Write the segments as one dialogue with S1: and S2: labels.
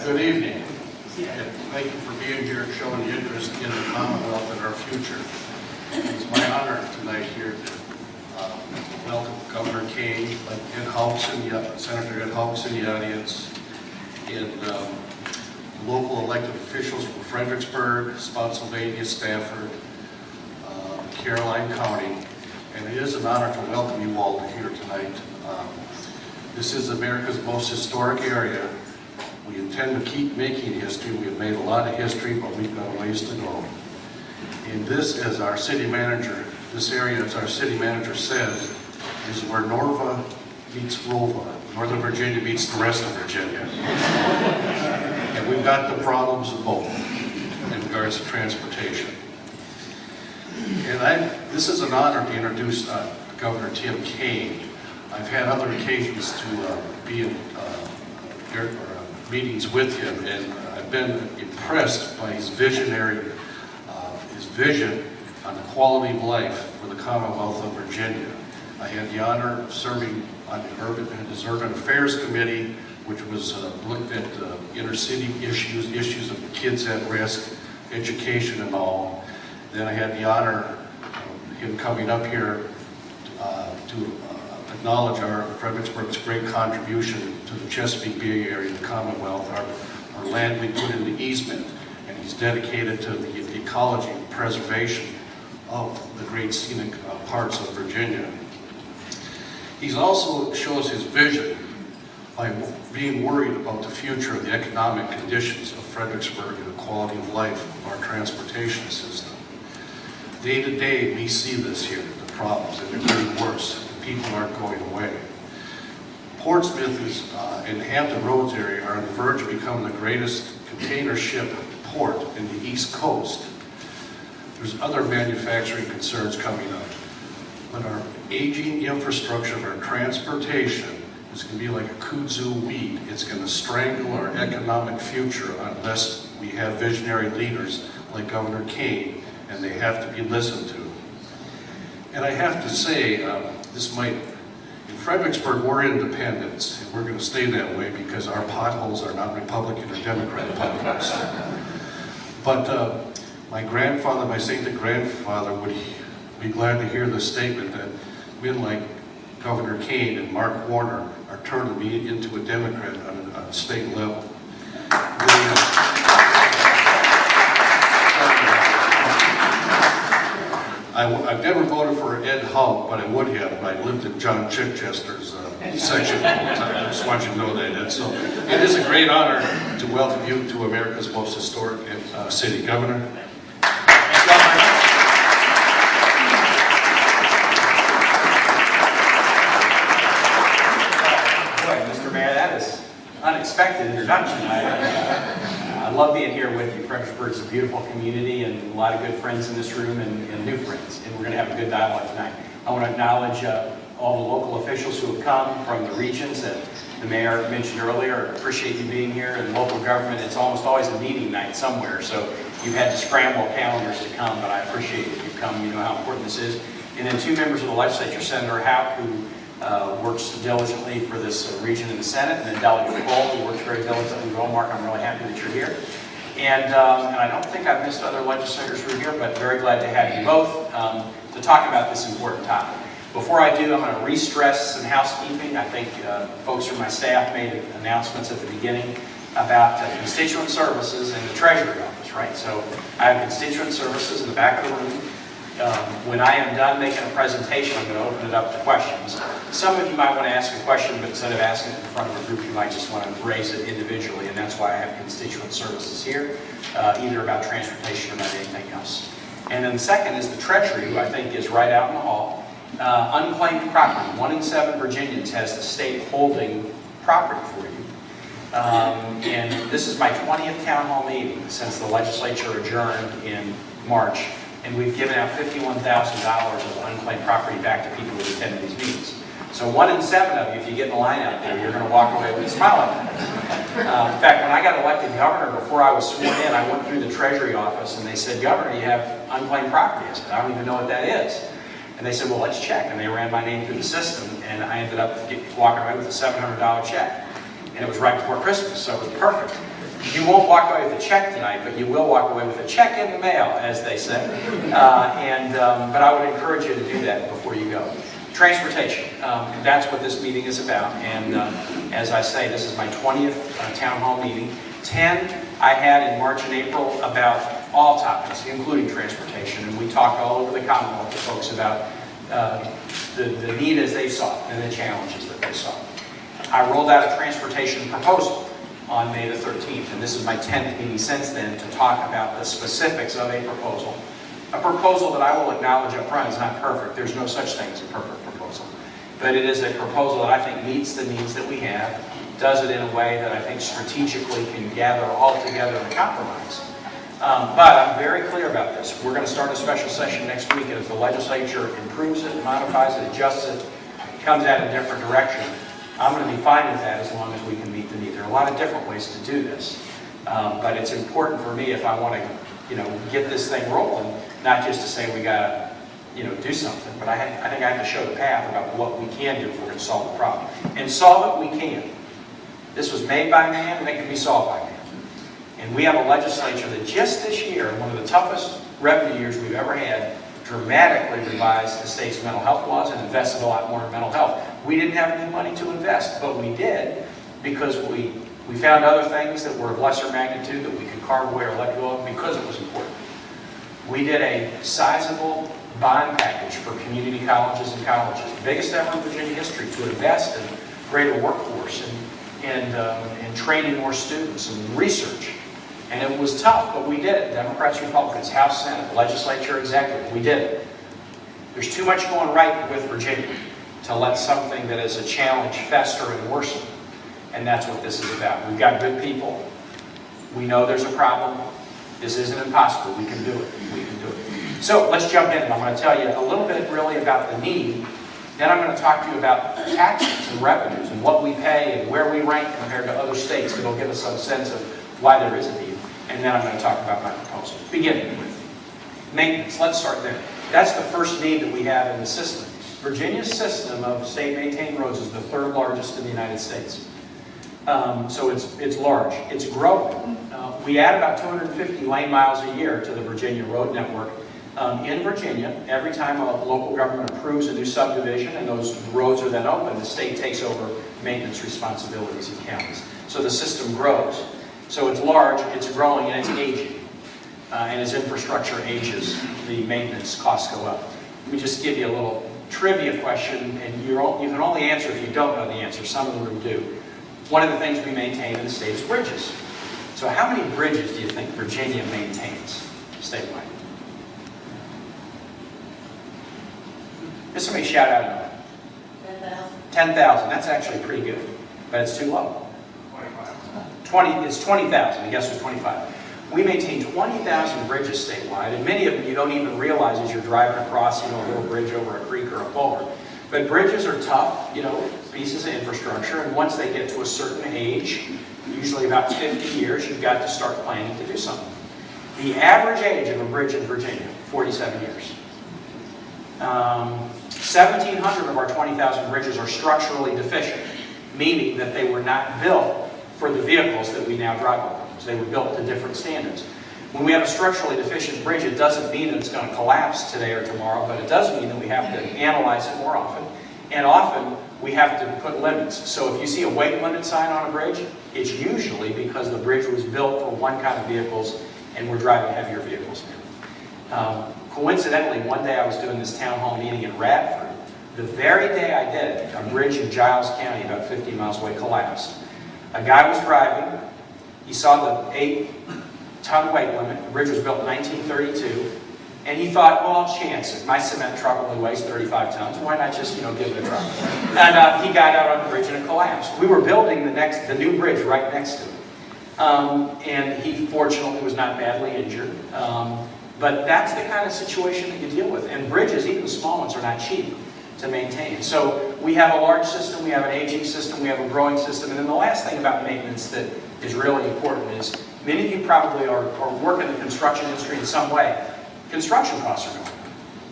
S1: Good evening, and thank you for being here and showing the interest in the Commonwealth and our future. It's my honor tonight here to welcome Governor Kaine, Senator Ed Hawks in the audience, and local elected officials from Fredericksburg, Spotsylvania, Stafford, Caroline County, and it is an honor to welcome you all here tonight. This is America's most historic area. We intend to keep making history. We've made a lot of history, but we've got a ways to go. And this, as our city manager, this area, as our city manager says, is where Norva meets Rova. Northern Virginia meets the rest of Virginia. And we've got the problems of both in regards to transportation. And this is an honor to introduce Governor Tim Kaine. I've had other occasions to be in meetings with him, and I've been impressed by his vision on the quality of life for the Commonwealth of Virginia. I had the honor of serving on his Urban Affairs Committee, which was looked at inner city issues of kids at risk, education and all. Then I had the honor of him coming up here to acknowledge Fredericksburg's great contribution to the Chesapeake Bay Area, the Commonwealth, our land we put into easement, and he's dedicated to the ecology and preservation of the great scenic parts of Virginia. He also shows his vision by being worried about the future of the economic conditions of Fredericksburg and the quality of life of our transportation system. Day to day, we see this here, the problems, and they're getting worse. People aren't going away. Portsmouth and the Hampton Roads area are on the verge of becoming the greatest container ship port in the East Coast. There's other manufacturing concerns coming up, but our aging infrastructure of our transportation is going to be like a kudzu weed. It's going to strangle our economic future unless we have visionary leaders like Governor Kaine, and they have to be listened to. And I have to say, in Fredericksburg, we're independents, and we're going to stay that way because our potholes are not Republican or Democrat potholes. But my sainted grandfather would be glad to hear the statement that men like Governor Kaine and Mark Warner are turning me into a Democrat on a state level. I've never voted for Ed Hawk, but I would have if I lived in John Chichester's section all the time. I just want you to know that, Ed. So it is a great honor to welcome you to America's most historic city. Governor.
S2: Boy, Mr. Mayor, that is unexpected introduction. I love being here with you. Fredericksburg's a beautiful community and a lot of good friends in this room and new friends, and we're going to have a good dialogue tonight. I want to acknowledge all the local officials who have come from the regions that the mayor mentioned earlier. I appreciate you being here. In local government, it's almost always a meeting night somewhere, so you've had to scramble calendars to come, but I appreciate that you've come. You know how important this is. And then two members of the legislature, Senator Houck, who works diligently for this region in the Senate, and then Delegate Cole, who works very diligently. Well, Mark, I'm really happy that you're here. And I don't think I've missed other legislators who are here, but very glad to have you both to talk about this important topic. Before I do, I'm going to re-stress some housekeeping. I think folks from my staff made announcements at the beginning about constituent services in the Treasury office, right? So I have constituent services in the back of the room. When I am done making a presentation, I'm going to open it up to questions. Some of you might want to ask a question, but instead of asking it in front of a group, you might just want to raise it individually, and that's why I have constituent services here, either about transportation or about anything else. And then the second is the Treasury, who I think is right out in the hall. Unclaimed property. 1 in 7 Virginians has the state holding property for you. And this is my 20th town hall meeting since the legislature adjourned in March. And we've given out $51,000 of unclaimed property back to people who attended these meetings. So 1 in 7 of you, if you get in the line out there, you're going to walk away with a smile on your face. In fact, when I got elected governor, before I was sworn in, I went through the Treasury office and they said, "Governor, you have unclaimed property." I said, "I don't even know what that is." And they said, "Well, let's check." And they ran my name through the system, and I ended up walking away with a $700 check. And it was right before Christmas, so it was perfect. You won't walk away with a check tonight, but you will walk away with a check in the mail, as they say. But I would encourage you to do that before you go. Transportation, that's what this meeting is about. And as I say, this is my 20th town hall meeting. 10 I had in March and April about all topics, including transportation. And we talked all over the Commonwealth to folks about the need as they saw it and the challenges that they saw. I rolled out a transportation proposal on May the 13th, and this is my 10th meeting since then to talk about the specifics of a proposal. A proposal that I will acknowledge up front is not perfect. There's no such thing as a perfect proposal. But it is a proposal that I think meets the needs that we have, does it in a way that I think strategically can gather all together and compromise. But I'm very clear about this. We're going to start a special session next week, and if the legislature improves it, modifies it, adjusts it, comes out in a different direction, I'm going to be fine with that as long as we can meet the need. There are a lot of different ways to do this. But it's important for me if I want to, get this thing rolling, not just to say we got to, do something, but I think I have to show the path about what we can do if we're going to solve the problem. And solve it we can. This was made by man, and it can be solved by man. And we have a legislature that just this year, one of the toughest revenue years we've ever had, dramatically revised the state's mental health laws and invested a lot more in mental health. We didn't have any money to invest, but we did because we found other things that were of lesser magnitude that we could carve away or let go of because it was important. We did a sizable bond package for community colleges and colleges, the biggest ever in Virginia history, to invest in greater workforce and training more students and research. And it was tough, but we did it. Democrats, Republicans, House, Senate, legislature, executive, we did it. There's too much going right with Virginia to let something that is a challenge fester and worsen. And that's what this is about. We've got good people. We know there's a problem. This isn't impossible. We can do it. We can do it. So let's jump in. I'm going to tell you a little bit really about the need. Then I'm going to talk to you about taxes and revenues and what we pay and where we rank compared to other states. It'll give us some sense of why there is a need. And then I'm going to talk about my proposal. Beginning with maintenance. Let's start there. That's the first need that we have in the system. Virginia's system of state-maintained roads is the third largest in the United States. So it's large. It's growing. We add about 250 lane miles a year to the Virginia road network. In Virginia, every time a local government approves a new subdivision and those roads are then open, the state takes over maintenance responsibilities in counties. So the system grows. So it's large, it's growing, and it's aging. And as infrastructure ages, the maintenance costs go up. Let me just give you a little trivia question, and you can only answer if you don't know the answer. Some of the room do. One of the things we maintain in the state is bridges. So how many bridges do you think Virginia maintains statewide? Just somebody shout out a number.
S3: 10,000.
S2: 10,000. That's actually pretty good, but it's too low. 25. It's 20,000. I guess it was 25. We maintain 20,000 bridges statewide, and many of them you don't even realize as you're driving across, a little bridge over a creek or a culvert. But bridges are tough, pieces of infrastructure, and once they get to a certain age, usually about 50 years, you've got to start planning to do something. The average age of a bridge in Virginia, 47 years. 1,700 of our 20,000 bridges are structurally deficient, meaning that they were not built for the vehicles that we now drive on. So they were built to different standards. When we have a structurally deficient bridge, it doesn't mean that it's going to collapse today or tomorrow, but it does mean that we have to analyze it more often. And often, we have to put limits. So if you see a weight limit sign on a bridge, it's usually because the bridge was built for one kind of vehicles and we're driving heavier vehicles now. Coincidentally, one day I was doing this town hall meeting in Radford. The very day I did it, a bridge in Giles County, about 50 miles away, collapsed. A guy was driving. He saw the 8-ton weight limit. The bridge was built in 1932. And he thought, well, I'll chance it. My cement truck only weighs 35 tons. Why not just, give it a try? And he got out on the bridge and it collapsed. We were building the new bridge right next to it. And he fortunately was not badly injured. But that's the kind of situation that you deal with. And bridges, even the small ones, are not cheap to maintain. So we have a large system, we have an aging system, we have a growing system. And then the last thing about maintenance that is really important is, many of you probably are working in the construction industry in some way. Construction costs are going up.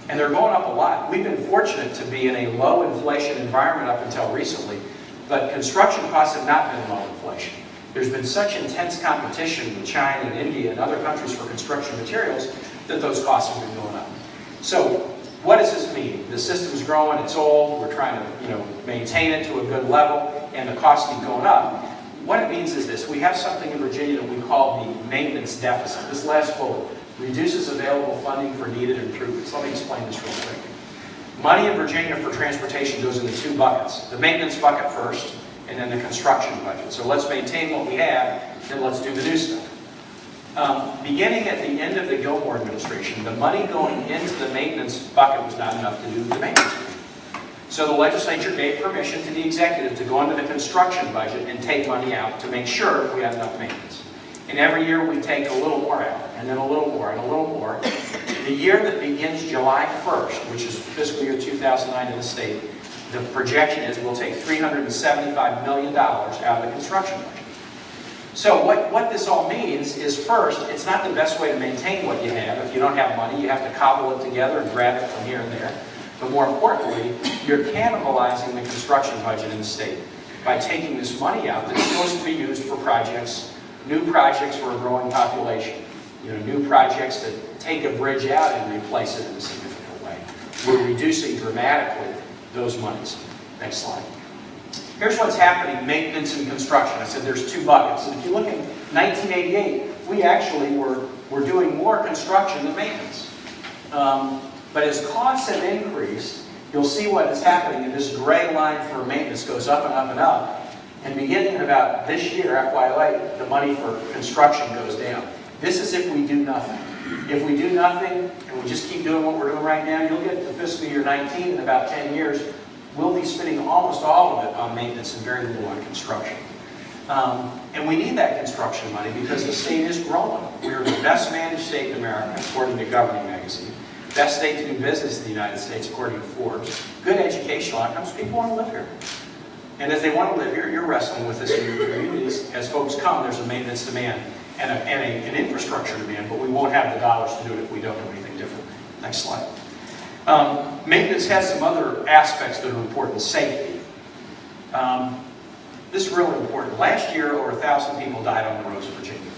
S2: And they're going up a lot. We've been fortunate to be in a low inflation environment up until recently, but construction costs have not been low inflation. There's been such intense competition with China and India and other countries for construction materials that those costs have been going up. So what does this mean? The system's growing, it's old, we're trying to maintain it to a good level, and the costs keep going up. What it means is this: we have something in Virginia that we call the maintenance deficit. This last bullet reduces available funding for needed improvements. Let me explain this real quick. Money in Virginia for transportation goes into two buckets. The maintenance bucket first, and then the construction budget. So let's maintain what we have, then let's do the new stuff. Beginning at the end of the Gilmore administration, the money going into the maintenance bucket was not enough to do the maintenance. So the legislature gave permission to the executive to go into the construction budget and take money out to make sure we had enough maintenance. And every year we take a little more out, and then a little more, and a little more. The year that begins July 1st, which is fiscal year 2009 in the state, the projection is we'll take $375 million out of the construction budget. So what this all means is, first, it's not the best way to maintain what you have. If you don't have money, you have to cobble it together and grab it from here and there. But more importantly, you're cannibalizing the construction budget in the state by taking this money out that's supposed to be used for projects, new projects for a growing population. New projects that take a bridge out and replace it in a significant way. We're reducing dramatically those monies. Next slide. Here's what's happening: maintenance and construction. I said there's two buckets. And if you look at 1988, we actually were doing more construction than maintenance. But as costs have increased, you'll see what is happening, and this gray line for maintenance goes up and up and up. And beginning in about this year, FY08, the money for construction goes down. This is if we do nothing. If we do nothing, and we just keep doing what we're doing right now, you'll get to fiscal year 19 in about 10 years. We'll be spending almost all of it on maintenance and very little on construction. And we need that construction money because the state is growing. We're the best managed state in America, according to Governing magazine. Best state to do business in the United States, according to Forbes. Good educational outcomes. People want to live here. And as they want to live here, you're wrestling with this in your communities. As folks come, there's a maintenance demand and an infrastructure demand, but we won't have the dollars to do it if we don't do anything different. Next slide. Maintenance has some other aspects that are important. Safety. This is really important. Last year, over 1,000 people died on the roads of Virginia.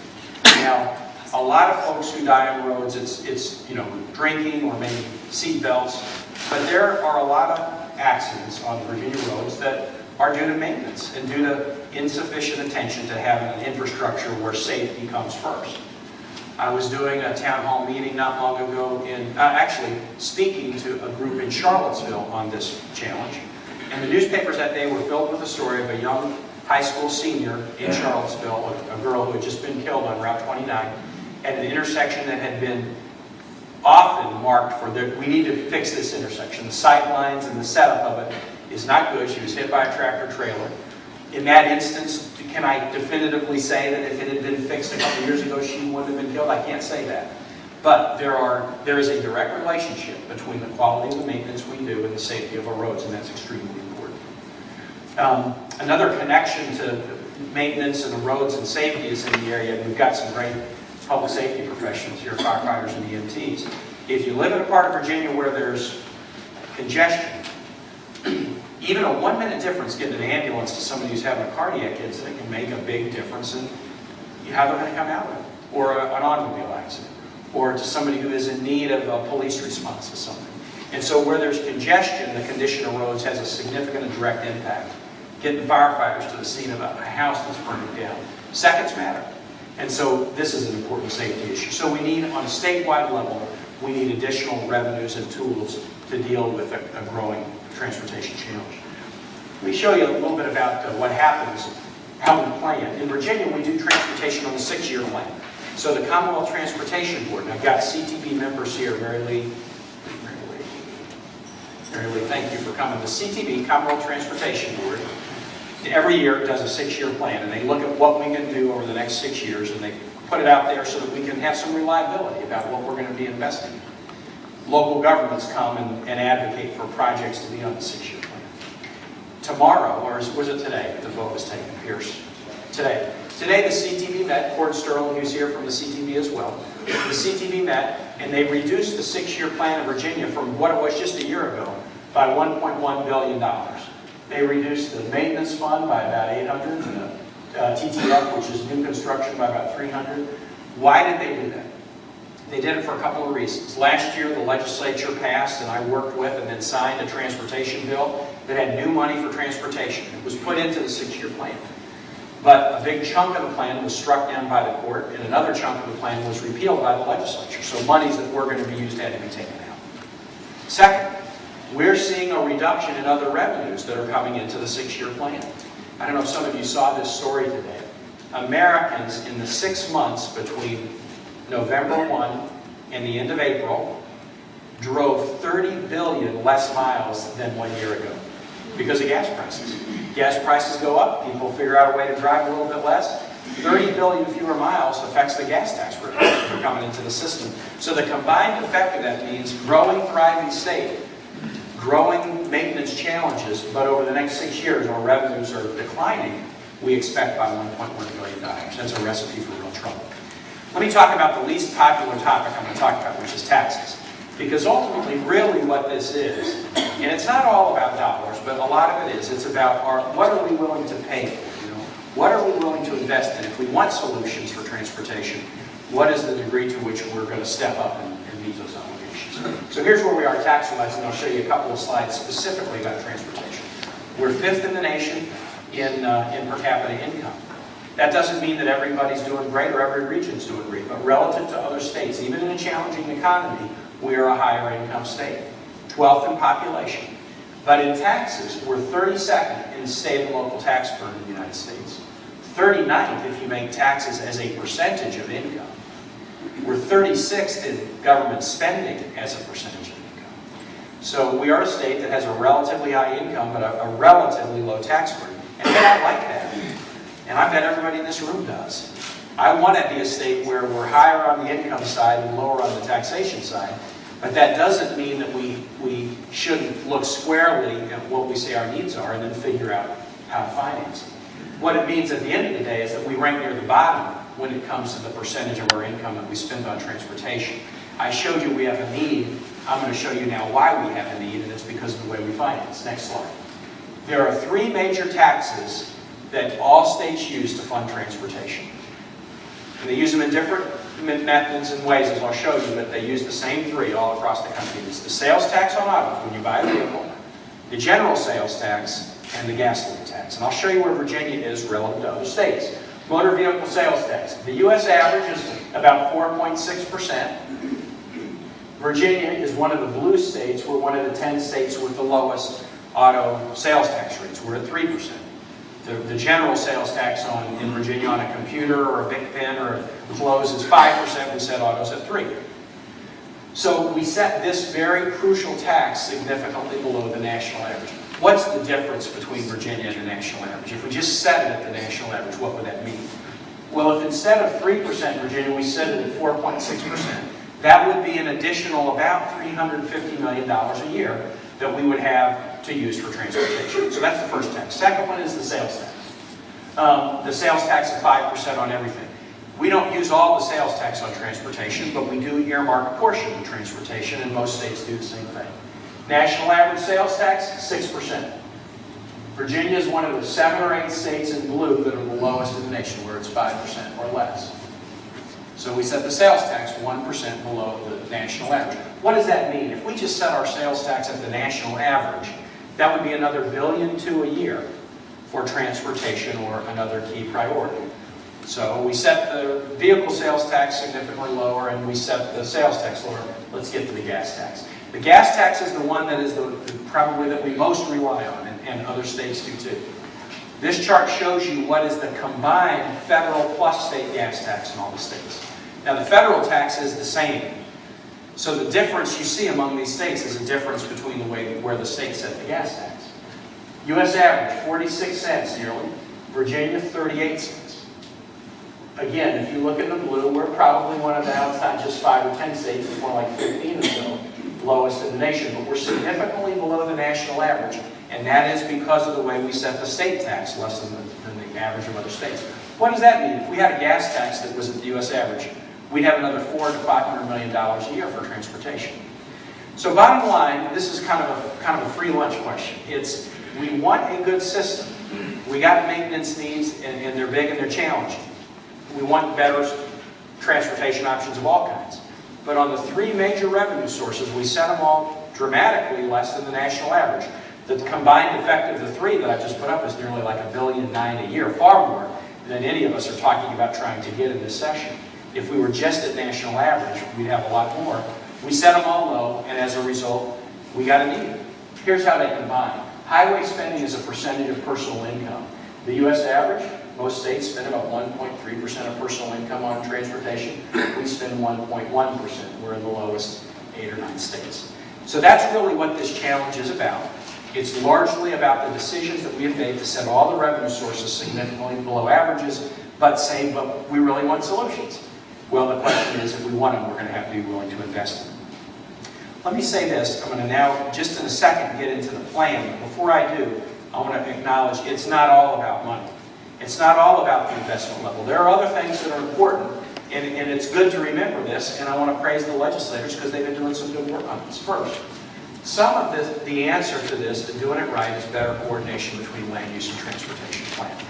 S2: Now, a lot of folks who die on roads, it's drinking or maybe seat belts, but there are a lot of accidents on the Virginia roads that are due to maintenance and due to insufficient attention to having an infrastructure where safety comes first. I was doing a town hall meeting not long ago actually speaking to a group in Charlottesville on this challenge. And the newspapers that day were filled with the story of a young high school senior in Charlottesville, a girl who had just been killed on Route 29 at an intersection that had been often marked for we need to fix this intersection. The sight lines and the setup of it is not good. She was hit by a tractor trailer. In that instance, can I definitively say that if it had been fixed a couple years ago, she wouldn't have been killed? I can't say that. But there is a direct relationship between the quality of the maintenance we do and the safety of our roads, and that's extremely important. Another connection to maintenance and the roads and safety is in the area. We've got some great public safety professionals here, firefighters and EMTs. If you live in a part of Virginia where there's congestion, even a 1-minute difference getting an ambulance to somebody who's having a cardiac incident can make a big difference in how they're going to come out of it, or an automobile accident, or to somebody who is in need of a police response to something. And so where there's congestion, the condition of roads has a significant and direct impact. Getting firefighters to the scene of a house that's burning down. Seconds matter. And so this is an important safety issue. So we need, on a statewide level, we need additional revenues and tools to deal with a growing transportation challenge. Let me show you a little bit about what happens, how we plan. In Virginia, we do transportation on the 6-year plan. So the Commonwealth Transportation Board, and I've got CTB members here, Mary Lee, thank you for coming. The CTB, Commonwealth Transportation Board, every year does a 6-year plan, and they look at what we can do over the next 6 years, and they put it out there so that we can have some reliability about what we're going to be investing in. Local governments come and advocate for projects to be on the 6-year plan. Tomorrow, or was it today that the vote was taken, Pierce? Today. Today the CTB met, Cord Sterling, who's here from the CTB as well. The CTB met, and they reduced the 6-year plan in Virginia from what it was just a year ago by $1.1 billion. They reduced the maintenance fund by about $800 to TTF, which is new construction, by about 300. Why did they do that? They did it for a couple of reasons. Last year, the legislature passed, and I worked with and then signed a transportation bill that had new money for transportation. It was put into the 6-year plan. But a big chunk of the plan was struck down by the court, and another chunk of the plan was repealed by the legislature. So monies that were going to be used had to be taken out. Second, we're seeing a reduction in other revenues that are coming into the 6-year plan. I don't know if some of you saw this story today. Americans in the 6 months between November 1 and the end of April drove 30 billion less miles than 1 year ago because of gas prices. Gas prices go up, people figure out a way to drive a little bit less. 30 billion fewer miles affects the gas tax revenues that are coming into the system. So the combined effect of that means growing, thriving state, growing maintenance challenges, but over the next 6 years our revenues are declining, we expect by $1.1 billion. That's a recipe for real trouble. Let me talk about the least popular topic I'm going to talk about, which is taxes. Because ultimately, really what this is, and it's not all about dollars, but a lot of it is, it's about what are we willing to pay for? What are we willing to invest in? If we want solutions for transportation, what is the degree to which we're going to step up and meet those obligations? So here's where we are tax-wise, and I'll show you a couple of slides specifically about transportation. We're 5th in the nation in per capita income. That doesn't mean that everybody's doing great or every region's doing great, but relative to other states, even in a challenging economy, we are a higher income state. 12th in population. But in taxes, we're 32nd in state and local tax burden in the United States. 39th if you make taxes as a percentage of income. We're 36th in government spending as a percentage of income. So we are a state that has a relatively high income, but a relatively low tax burden. And I like that. And I bet everybody in this room does. I want to be a state where we're higher on the income side and lower on the taxation side. But that doesn't mean that we shouldn't look squarely at what we say our needs are and then figure out how to finance them. What it means at the end of the day is that we rank near the bottom when it comes to the percentage of our income that we spend on transportation. I showed you we have a need. I'm going to show you now why we have a need, and it's because of the way we finance. Next slide. There are 3 major taxes that all states use to fund transportation. And they use them in different methods and ways, as I'll show you, but they use the same 3 all across the country. It's the sales tax on autos when you buy a vehicle, the general sales tax, and the gasoline tax. And I'll show you where Virginia is relative to other states. Motor vehicle sales tax. The U.S. average is about 4.6%. Virginia is one of the blue states. We're one of the 10 states with the lowest auto sales tax rates. We're at 3%. The general sales tax in Virginia on a computer or a Bic pen or clothes is 5%. We set autos at 3%. So we set this very crucial tax significantly below the national average. What's the difference between Virginia and the national average? If we just set it at the national average, what would that mean? Well, if instead of 3% Virginia, we set it at 4.6%, that would be an additional about $350 million a year that we would have to use for transportation. So that's the first tax. Second one is the sales tax. The sales tax is 5% on everything. We don't use all the sales tax on transportation, but we do earmark a portion of transportation, and most states do the same thing. National average sales tax, 6%. Virginia is one of the 7 or 8 states in blue that are the lowest in the nation, where it's 5% or less. So we set the sales tax 1% below the national average. What does that mean? If we just set our sales tax at the national average, that would be another $1.2 billion a year for transportation or another key priority. So we set the vehicle sales tax significantly lower, and we set the sales tax lower. Let's get to the gas tax. The gas tax is the one that is probably that we most rely on, and other states do too. This chart shows you what is the combined federal plus state gas tax in all the states. Now the federal tax is the same. So the difference you see among these states is a difference between the way where the states set the gas tax. U.S. average, 46 cents yearly. Virginia, 38 cents. Again, if you look at the blue, we're probably one of the, now it's not just 5 or 10 states, it's more like 15 or so, lowest in the nation. But we're significantly below the national average, and that is because of the way we set the state tax, less than the average of other states. What does that mean? If we had a gas tax that was at the U.S. average, we'd have another $400 to $500 million a year for transportation. So bottom line, this is kind of a free lunch question. It's we want a good system, We got maintenance needs, and they're big and they're challenging. We want better transportation options of all kinds. But on the three major revenue sources, we set them all dramatically less than the national average. The combined effect of the three that I just put up is nearly like $1.9 billion a year, far more than any of us are talking about trying to get in this session. If we were just at national average, we'd have a lot more. We set them all low, and as a result, we got a need. Here's how they combine. Highway spending is a percentage of personal income. The U.S. average, most states spend about 1.3% of personal income on transportation. We spend 1.1%. We're in the lowest 8 or 9 states. So that's really what this challenge is about. It's largely about the decisions that we have made to set all the revenue sources significantly below averages, but we really want solutions. Well, the question is, if we want them, we're going to have to be willing to invest in them. Let me say this. I'm going to now, just in a second, get into the plan. But before I do, I want to acknowledge it's not all about money. It's not all about the investment level. There are other things that are important, and it's good to remember this, and I want to praise the legislators because they've been doing some good work on this. First, some of the answer to this, to doing it right, is better coordination between land use and transportation planning.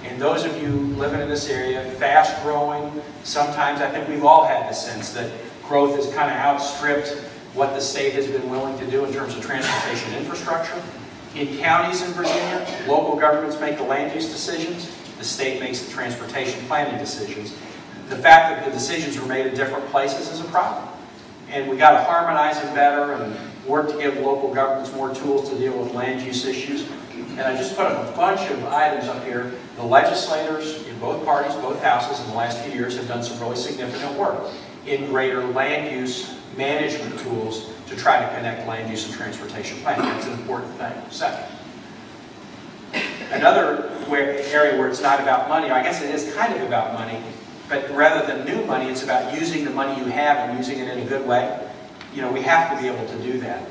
S2: And those of you living in this area, fast growing, sometimes I think we've all had the sense that growth has kind of outstripped what the state has been willing to do in terms of transportation infrastructure. In counties in Virginia, local governments make the land use decisions, the state makes the transportation planning decisions. The fact that the decisions were made in different places is a problem. And we got to harmonize them better and work to give local governments more tools to deal with land use issues. And I just put up a bunch of items up here. The legislators in both parties, both houses, in the last few years have done some really significant work in greater land use management tools to try to connect land use and transportation planning. That's an important thing. Second, another area where it's not about money, I guess it is kind of about money, but rather than new money, it's about using the money you have and using it in a good way. You know, we have to be able to do that.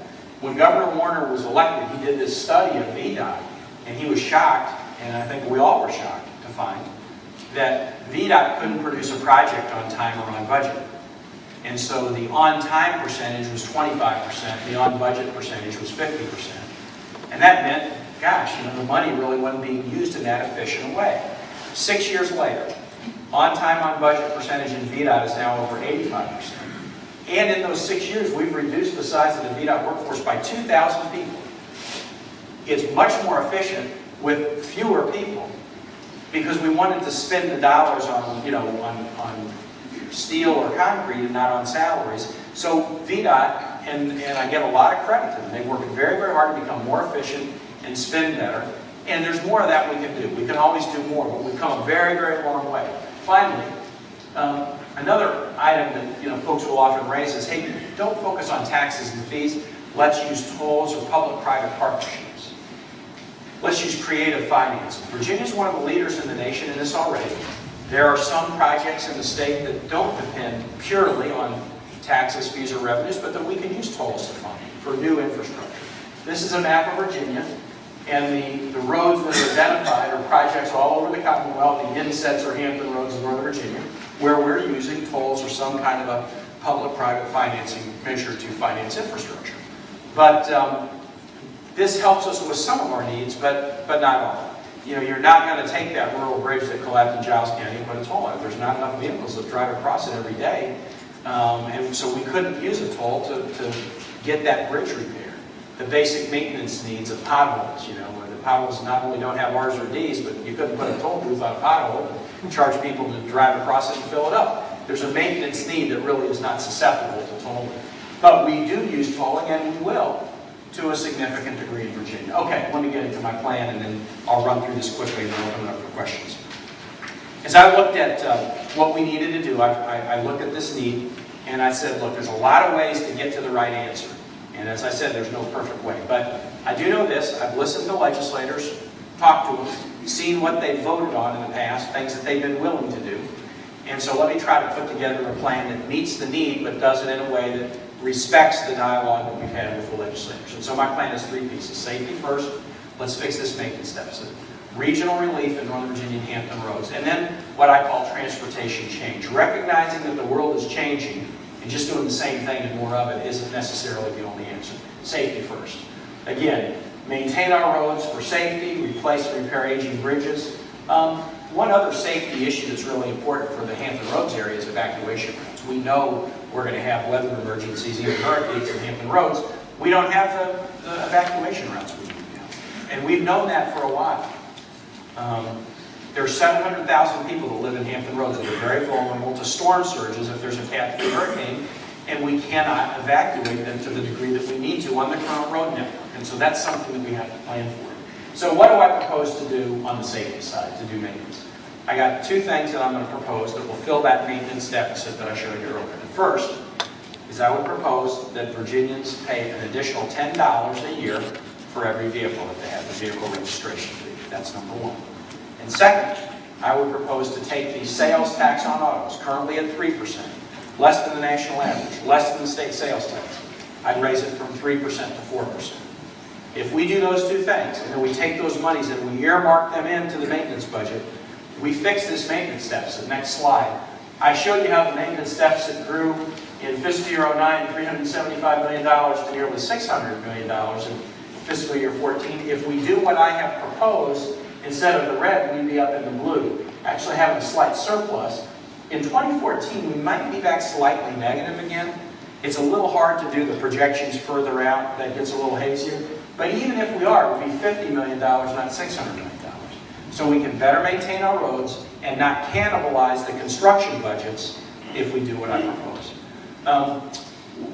S2: When Governor Warner was elected, he did this study of VDOT, and he was shocked, and I think we all were shocked to find, that VDOT couldn't produce a project on time or on budget. And so the on-time percentage was 25%, the on-budget percentage was 50%. And that meant, gosh, the money really wasn't being used in that efficient a way. 6 years later, on-time, on-budget percentage in VDOT is now over 85%. And in those 6 years, we've reduced the size of the VDOT workforce by 2,000 people. It's much more efficient with fewer people because we wanted to spend the dollars on, on steel or concrete and not on salaries. So VDOT, and I give a lot of credit to them, they work very, very hard to become more efficient and spend better. And there's more of that we can do. We can always do more, but we've come a very, very long way. Finally, another item that folks will often raise is, hey, don't focus on taxes and fees. Let's use tolls or public-private partnerships. Let's use creative finance. Virginia's one of the leaders in the nation in this already. There are some projects in the state that don't depend purely on taxes, fees, or revenues, but that we can use tolls to fund for new infrastructure. This is a map of Virginia, and the roads that are identified are projects all over the Commonwealth. The insets are Hampton roads in Northern Virginia, where we're using tolls or some kind of a public-private financing measure to finance infrastructure. But this helps us with some of our needs, but not all. You're not going to take that rural bridge that collapsed in Giles County and put a toll on it. There's not enough vehicles that drive across it every day. And so we couldn't use a toll to get that bridge repaired. The basic maintenance needs of potholes, where the potholes not only don't have R's or D's, but you couldn't put a toll booth on a pothole and charge people to drive across it and fill it up. There's a maintenance need that really is not susceptible to tolling. But we do use tolling, and we will, to a significant degree in Virginia. Okay, let me get into my plan, and then I'll run through this quickly and then open it up for questions. As I looked at what we needed to do, I looked at this need, and I said, look, there's a lot of ways to get to the right answer. And as I said, there's no perfect way. But I do know this. I've listened to legislators, talked to them, seen what they've voted on in the past, things that they've been willing to do. And so let me try to put together a plan that meets the need, but does it in a way that respects the dialogue that we've had with the legislators. And so my plan is 3 pieces. Safety first. Let's fix this maintenance deficit. Regional relief in Northern Virginia and Hampton roads. And then what I call transportation change. Recognizing that the world is changing, and just doing the same thing and more of it isn't necessarily the only answer. Safety first. Again, maintain our roads for safety, replace and repair aging bridges. One other safety issue that's really important for the Hampton Roads area is evacuation routes. We know we're going to have weather emergencies, even hurricanes in Hampton Roads. We don't have the evacuation routes we need now. And we've known that for a while. There are 700,000 people that live in Hampton Roads that are very vulnerable to storm surges if there's a Cat 3 hurricane, and we cannot evacuate them to the degree that we need to on the current road network. And so that's something that we have to plan for. So what do I propose to do on the safety side, to do maintenance? I got two things that I'm going to propose that will fill that maintenance deficit that I showed you earlier. The first is I would propose that Virginians pay an additional $10 a year for every vehicle that they have, the vehicle registration fee. That's number one. And second, I would propose to take the sales tax on autos, currently at 3%, less than the national average, less than the state sales tax. I'd raise it from 3% to 4%. If we do those two things, and then we take those monies and we earmark them into the maintenance budget, we fix this maintenance deficit. Next slide. I showed you how the maintenance deficit grew in fiscal year 09, $375 million to nearly $600 million in fiscal year 14. If we do what I have proposed, instead of the red, we'd be up in the blue, actually having a slight surplus. In 2014, we might be back slightly negative again. It's a little hard to do the projections further out. That gets a little hazier. But even if we are, it would be $50 million, not $600 million. So we can better maintain our roads and not cannibalize the construction budgets if we do what I propose.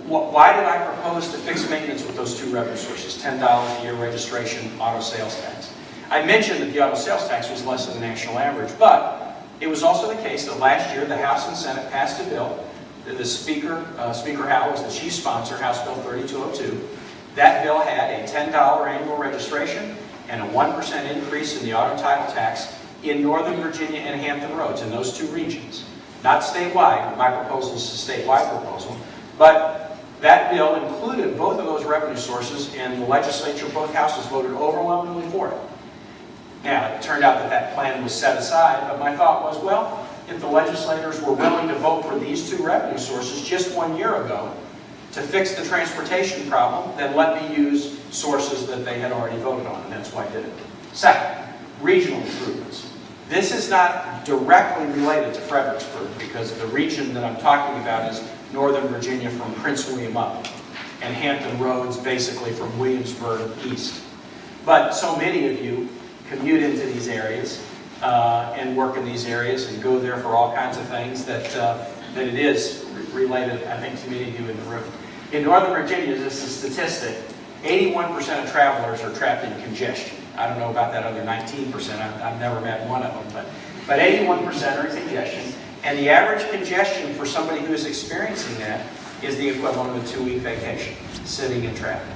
S2: Why did I propose to fix maintenance with those two revenue sources, $10 a year registration, auto sales tax? I mentioned that the auto sales tax was less than the national average, but it was also the case that last year the House and Senate passed a bill. The Speaker Howell was the chief sponsor, House Bill 3202. That bill had a $10 annual registration and a 1% increase in the auto title tax in Northern Virginia and Hampton Roads, in those two regions. Not statewide. My proposal is a statewide proposal. But that bill included both of those revenue sources, and the legislature, both houses, voted overwhelmingly for it. Now, it turned out that that plan was set aside, but my thought was, well, if the legislators were willing to vote for these two revenue sources just 1 year ago to fix the transportation problem, then let me use sources that they had already voted on, and that's why I did it. Second, regional improvements. This is not directly related to Fredericksburg, because the region that I'm talking about is Northern Virginia from Prince William up, and Hampton Roads basically from Williamsburg east. But so many of you commute into these areas and work in these areas and go there for all kinds of things that it is related, I think, to many of you in the room. In Northern Virginia, this is a statistic, 81% of travelers are trapped in congestion. I don't know about that other 19%, I've never met one of them, but 81% are in congestion, and the average congestion for somebody who is experiencing that is the equivalent of a 2-week vacation, sitting in traffic.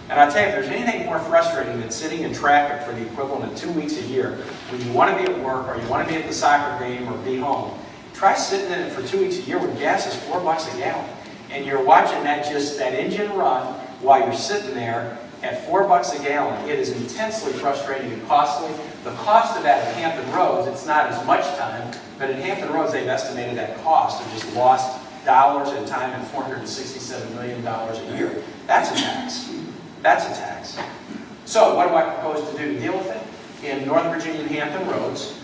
S2: And I'll tell you, if there's anything more frustrating than sitting in traffic for the equivalent of 2 weeks a year, when you want to be at work or you want to be at the soccer game or be home, try sitting in it for 2 weeks a year when gas is $4 a gallon. And you're watching that engine run while you're sitting there at $4 a gallon. It is intensely frustrating and costly. The cost of that at Hampton Roads, it's not as much time, but at Hampton Roads they've estimated that cost of just lost dollars and time at $467 million a year. That's a tax. That's a tax. So what do I propose to do to deal with it? In Northern Virginia and Hampton Roads,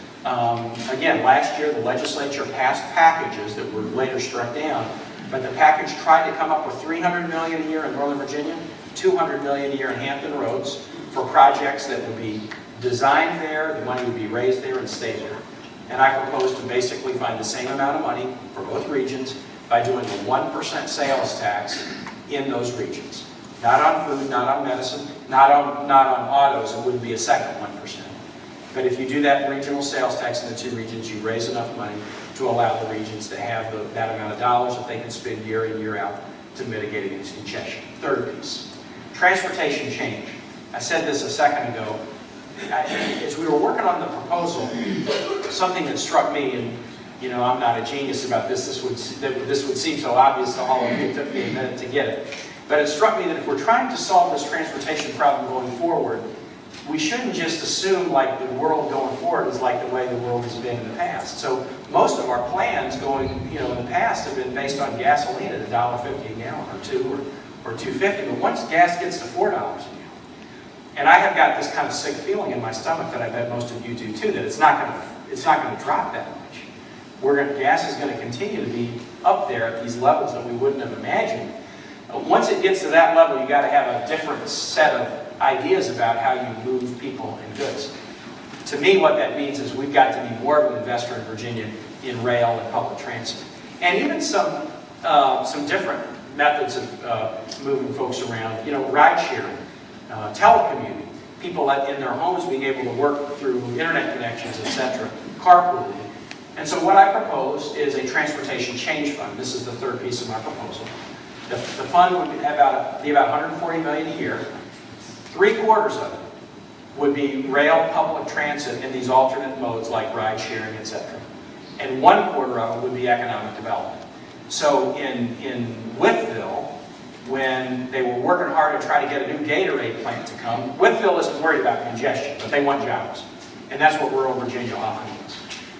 S2: again, last year the legislature passed packages that were later struck down, but the package tried to come up with $300 million a year in Northern Virginia, $200 million a year in Hampton Roads for projects that would be designed there, the money would be raised there and stay there. And I propose to basically find the same amount of money for both regions by doing a 1% sales tax in those regions. Not on food, not on medicine, not on autos, it wouldn't be a second 1%. But if you do that regional sales tax in the two regions, you raise enough money to allow the regions to have that amount of dollars that they can spend year in, year out to mitigate against congestion. Third piece, transportation change. I said this a second ago. As we were working on the proposal, something that struck me, and I'm not a genius about this, this would seem so obvious to all of you, it took me a minute to get it. But it struck me that if we're trying to solve this transportation problem going forward, we shouldn't just assume like the world going forward is like the way the world has been in the past. So most of our plans going, in the past have been based on gasoline at $1.50 a gallon or $2 or $2.50. But once gas gets to $4 a gallon, And I have got this kind of sick feeling in my stomach that I bet most of you do too, that it's not going to drop that much. Gas is going to continue to be up there at these levels that we wouldn't have imagined. Once it gets to that level, you got to have a different set of ideas about how you move people and goods. To me, what that means is we've got to be more of an investor in Virginia in rail and public transit. And even some different methods of moving folks around, ride sharing, telecommuting, people in their homes being able to work through internet connections, etc., carpooling. And so what I propose is a transportation change fund. This is the third piece of my proposal. The fund would be about $140 million a year. 3/4 of it would be rail, public transit in these alternate modes like ride sharing, etc. And 1/4 of it would be economic development. So in Wytheville, when they were working hard to try to get a new Gatorade plant to come, Wytheville isn't worried about congestion, but they want jobs. And that's what rural Virginia often is.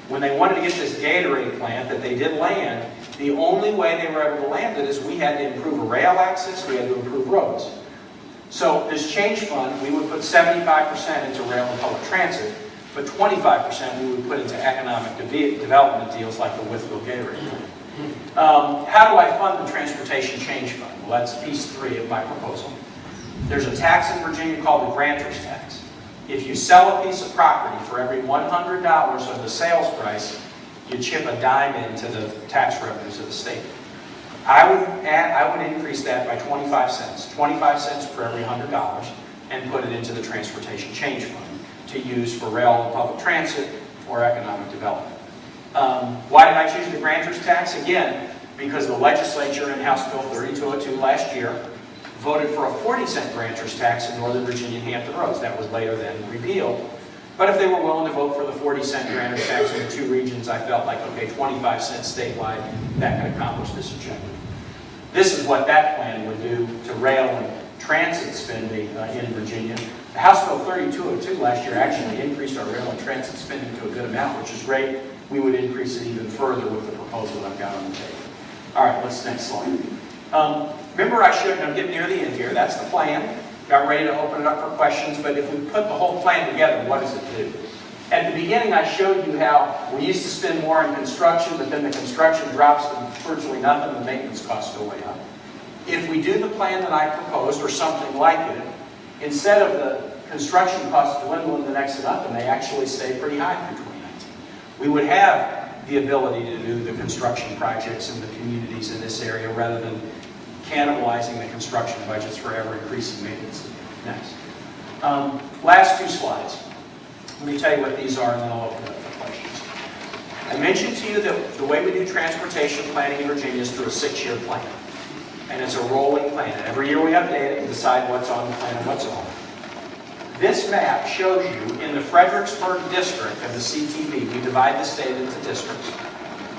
S2: When they wanted to get this Gatorade plant that they did land, the only way they were able to land it is we had to improve rail access, we had to improve roads. So this change fund, we would put 75% into rail and public transit, but 25% we would put into economic development deals like the Wytheville Gatorade plant. How do I fund the transportation change fund? Well, that's piece 3 of my proposal. There's a tax in Virginia called the grantor's tax. If you sell a piece of property for every $100 of the sales price, you chip a dime into the tax revenues of the state. I would increase that by 25 cents. 25 cents for every $100 and put it into the transportation change fund to use for rail and public transit or economic development. Why did I choose the grantor's tax? Again, because the legislature in House Bill 3202 last year voted for a 40-cent grantor's tax in Northern Virginia and Hampton Roads. That was later then repealed. But if they were willing to vote for the 40-cent grantor's tax in the 2 regions, I felt like, okay, 25 cents statewide, that could accomplish this objective. This is what that plan would do to rail and transit spending in Virginia. The House Bill 3202 last year actually increased our rail and transit spending to a good amount, which is great. We would increase it even further with the proposal I've got on the table. All right, next slide. Remember I showed, and I'm getting near the end here, that's the plan. Got ready to open it up for questions, but if we put the whole plan together, what does it do? At the beginning I showed you how we used to spend more on construction, but then the construction drops to virtually nothing, the maintenance costs go way up. If we do the plan that I proposed, or something like it, instead of the construction costs dwindling to next to nothing, they actually stay pretty high through 2019. We would have the ability to do the construction projects in the communities in this area rather than cannibalizing the construction budgets for ever-increasing maintenance. Next. Last 2 slides. Let me tell you what these are and then I'll open it up for questions. I mentioned to you that the way we do transportation planning in Virginia is through a 6-year plan. And it's a rolling plan. And every year we update it and decide what's on the plan and what's on. This map shows you in the Fredericksburg district of the CTV, we divide the state into districts.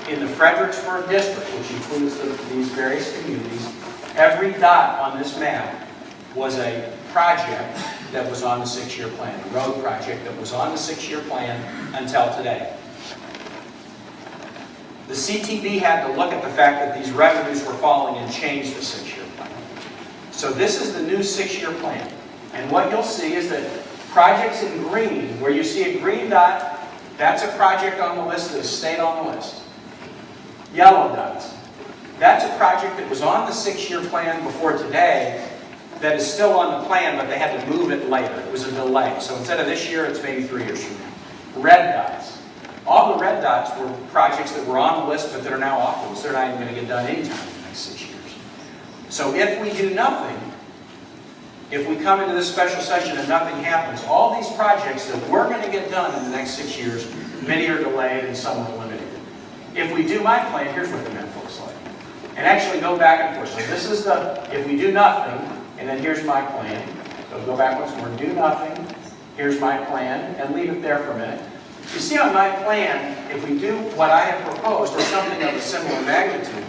S2: In the Fredericksburg district, which includes these various communities, every dot on this map was a project that was on the 6-year plan, a road project that was on the 6-year plan until today. The CTV had to look at the fact that these revenues were falling and change the 6-year plan. So this is the new 6-year plan. And what you'll see is that projects in green, where you see a green dot, that's a project on the list that stayed on the list. Yellow dots, that's a project that was on the 6-year plan before today that is still on the plan, but they had to move it later. It was a delay. So instead of this year, it's maybe 3 years from now. Red dots. All the red dots were projects that were on the list, but that are now off the list. They're not even going to get done anytime in the next 6 years. So if we do nothing, if we come into this special session and nothing happens, all these projects that we're going to get done in the next 6 years, many are delayed and some are limited. If we do my plan, here's what the map looks like. And actually go back and forth. So this is the, if we do nothing, and then here's my plan. So go back once more, do nothing, here's my plan, and leave it there for a minute. You see on my plan, if we do what I have proposed, or something of a similar magnitude,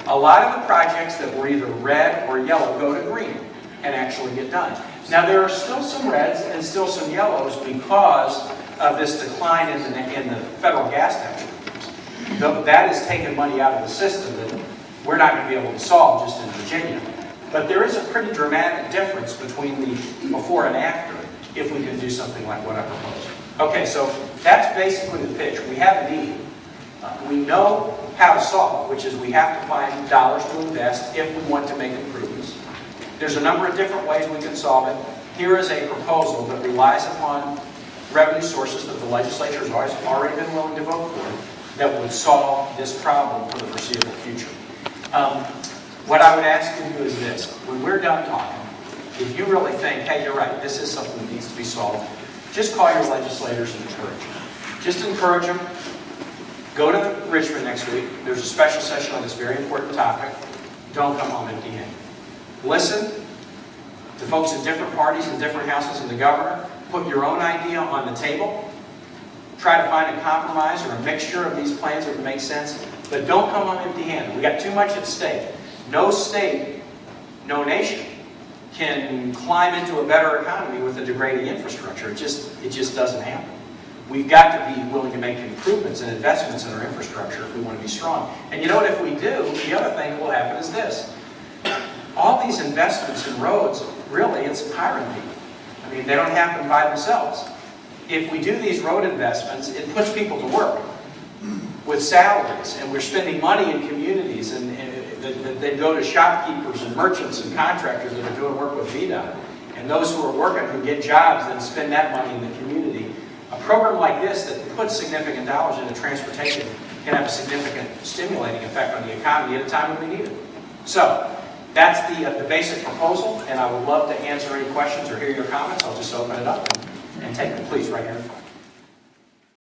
S2: a lot of the projects that were either red or yellow go to green and actually get done. Now there are still some reds and still some yellows because of this decline in the federal gas tax reforms. That has taken money out of the system that we're not going to be able to solve just in Virginia. But there is a pretty dramatic difference between the before and after. if we can do something like what I proposed. Okay, so that's basically the pitch. We have a need. We know how to solve it, which is we have to find dollars to invest if we want to make improvements. There's a number of different ways we can solve it. Here is a proposal that relies upon revenue sources that the legislature has already been willing to vote for that would solve this problem for the foreseeable future. What I would ask you to do is this. When we're done talking, if you really think, hey, you're right, this is something that needs to be solved, just call your legislators and encourage them. Just encourage them. Go to Richmond next week. There's a special session on this very important topic. Don't come home empty-handed. Listen to folks in different parties and different houses and the governor. Put your own idea on the table. Try to find a compromise or a mixture of these plans that would make sense. But don't come home empty-handed. We got too much at stake. No state, no nation can climb into a better economy with a degrading infrastructure. It just doesn't happen. We've got to be willing to make improvements and investments in our infrastructure if we want to be strong. And you know what, if we do, the other thing that will happen is this. All these investments in roads, really, it's hiring people. I mean, they don't happen by themselves. If we do these road investments, it puts people to work with salaries, and we're spending money in communities, and they go to shopkeepers and merchants and contractors that are doing work with VDOT. And those who are working, who get jobs, then spend that money in the community. A program like this that puts significant dollars into transportation can have a significant stimulating effect on the economy at a time when we need it. So, that's the basic proposal, and I would love to answer any questions or hear your comments. I'll just open it up and take them, please, right here.